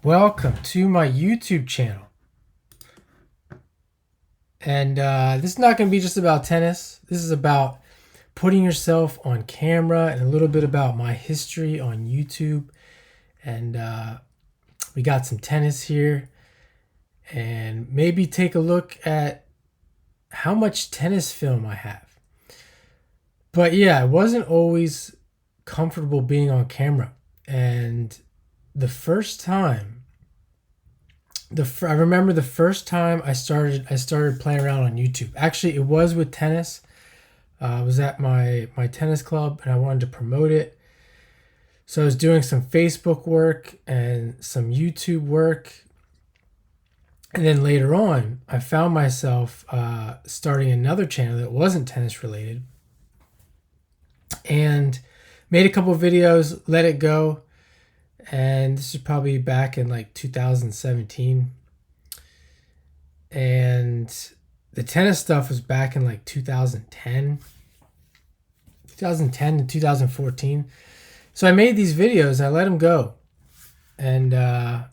Welcome to my YouTube channel. And this is not going to be just about tennis. This is about putting yourself on camera and a little bit about my history on YouTube. And we got some tennis here. And maybe take a look at how much tennis film I have. But yeah, I wasn't always comfortable being on camera. And the first time I remember the first time I started playing around on YouTube. Actually, it was with tennis. I was at my tennis club and I wanted to promote it. So I was doing some Facebook work and some YouTube work. And then later on, I found myself starting another channel that wasn't tennis related. And made a couple videos, let it go. And this is probably back in like 2017. And the tennis stuff was back in like 2010 to 2014. So I made these videos, I let them go. And I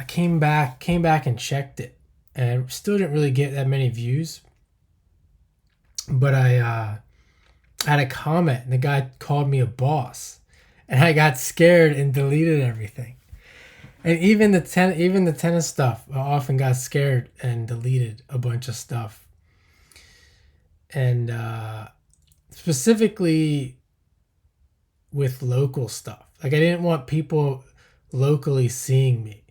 came back and checked it. And still didn't really get that many views. But I had a comment and the guy called me a boss. And I got scared and deleted everything. And even the tennis stuff, I often got scared and deleted a bunch of stuff. And specifically with local stuff. Like I didn't want people locally seeing me.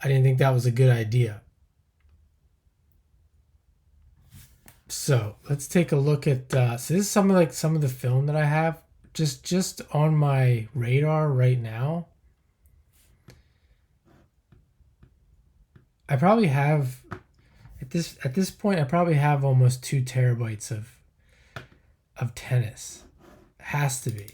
I didn't think that was a good idea. So let's take a look at so this is some of the film that I have just on my radar right now. I probably have at this point I probably have almost 2 terabytes of tennis. Has to be.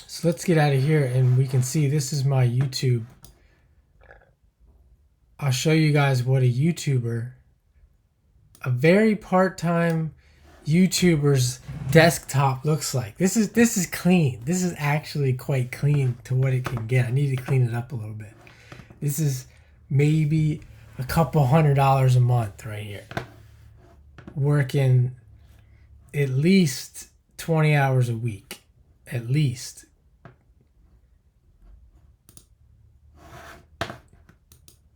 So let's get out of here and we can see this is my YouTube. I'll show you guys what a very part-time YouTuber's desktop looks like. This is clean. This is actually quite clean to what it can get. I need to clean it up a little bit. This is maybe a couple $100 a month right here. Working at least 20 hours a week. At least.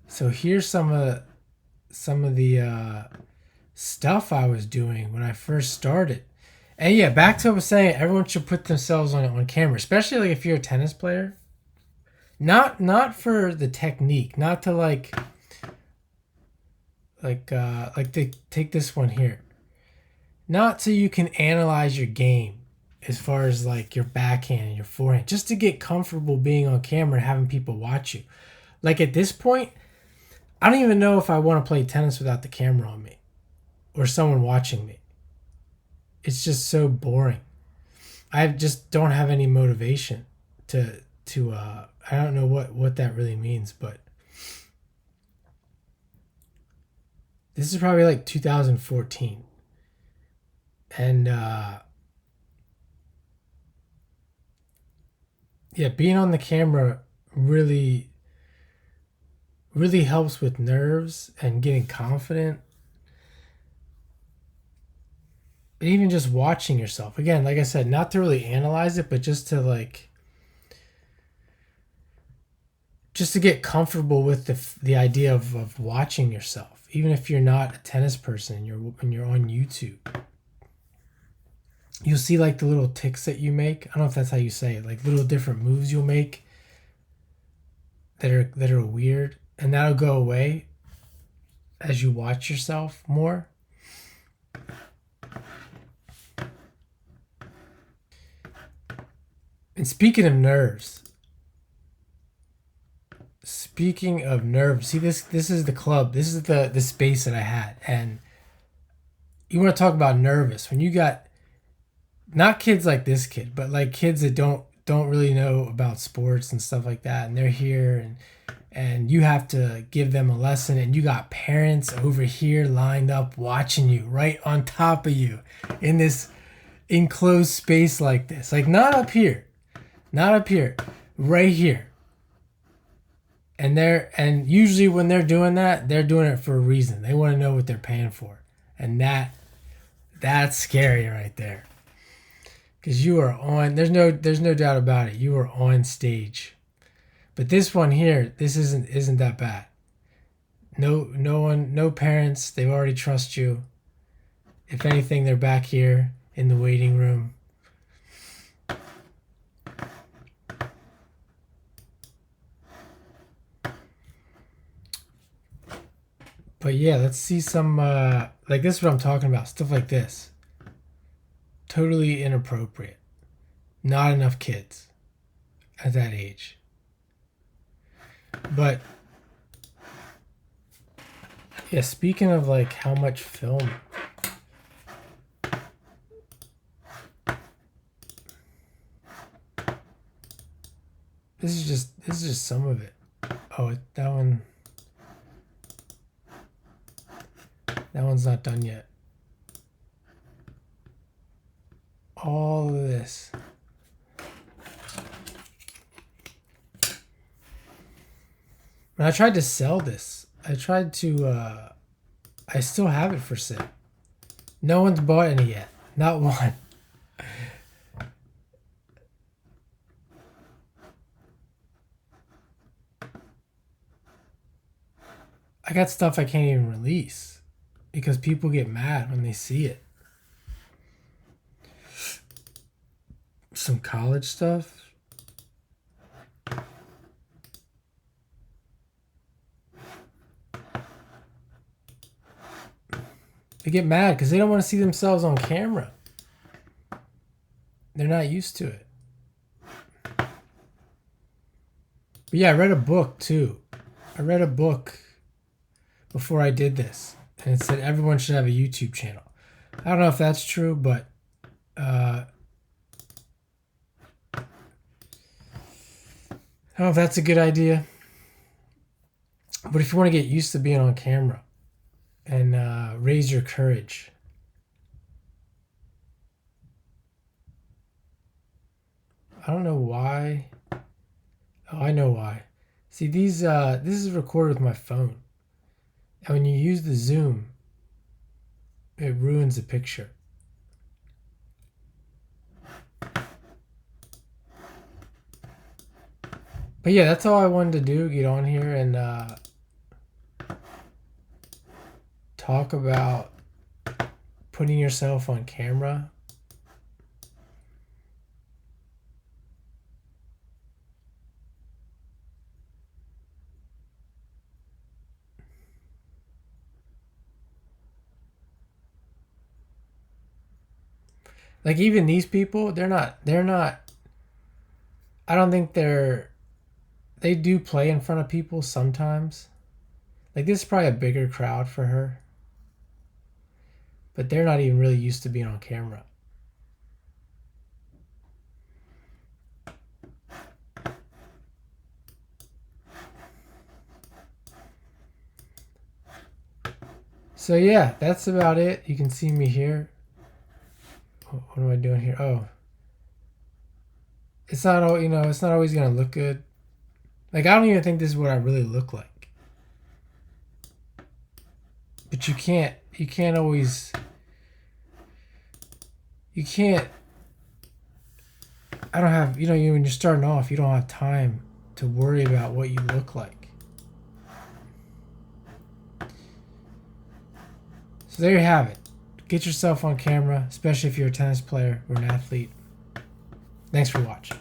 So here's some of the stuff I was doing when I first started. And yeah, back to what I was saying, everyone should put themselves on camera, especially like if you're a tennis player. Not for the technique, not to like they take this one here. Not so you can analyze your game as far as like your backhand and your forehand, just to get comfortable being on camera and having people watch you. Like at this point, I don't even know if I want to play tennis without the camera on me or someone watching me. It's just so boring. I just don't have any motivation to I don't know what that really means, but this is probably like 2014. And yeah, being on the camera really helps with nerves and getting confident. And even just watching yourself. Again, like I said, not to really analyze it, but just to get comfortable with the idea of watching yourself. Even if you're not a tennis person and you're on YouTube. You'll see like the little ticks that you make. I don't know if that's how you say it. Like little different moves you'll make that are weird. And that'll go away as you watch yourself more. And speaking of nerves, see this is the club. This is the space that I had. And you want to talk about nervous when you got not kids like this kid, but like kids that don't really know about sports and stuff like that, and they're here and and you have to give them a lesson, and you got parents over here lined up watching you right on top of you in this enclosed space like this. Like not up here, right here. And usually when they're doing that, they're doing it for a reason. They want to know what they're paying for. And that's scary right there. Because you are on, there's no doubt about it. You are on stage. But this one here, this isn't that bad. No parents, they already trust you. If anything, they're back here in the waiting room. But yeah, let's see some, like this is what I'm talking about. Stuff like this. Totally inappropriate. Not enough kids at that age. But, yeah, speaking of like how much film. This is just some of it. Oh, that one's not done yet. All of this. And I tried to sell this. I still have it for sale. No one's bought any yet. Not one. I got stuff I can't even release because people get mad when they see it. Some college stuff. They get mad because they don't want to see themselves on camera. They're not used to it. But yeah, I read a book too. I read a book before I did this, and it said everyone should have a YouTube channel. I don't know if that's true, but I don't know if that's a good idea. But if you want to get used to being on camera and raise your courage, I don't know why. Oh, I know why. See, this is recorded with my phone. And when you use the zoom, it ruins the picture. But yeah, that's all I wanted to do, get on here and talk about putting yourself on camera. Like even these people, they're not, I don't think they do play in front of people sometimes. Like this is probably a bigger crowd for her. But they're not even really used to being on camera. So yeah, that's about it. You can see me here. What am I doing here? Oh. It's not all, it's not always going to look good. Like, I don't even think this is what I really look like. But you can't always, I don't have, when you're starting off, you don't have time to worry about what you look like. So there you have it. Get yourself on camera, especially if you're a tennis player or an athlete. Thanks for watching.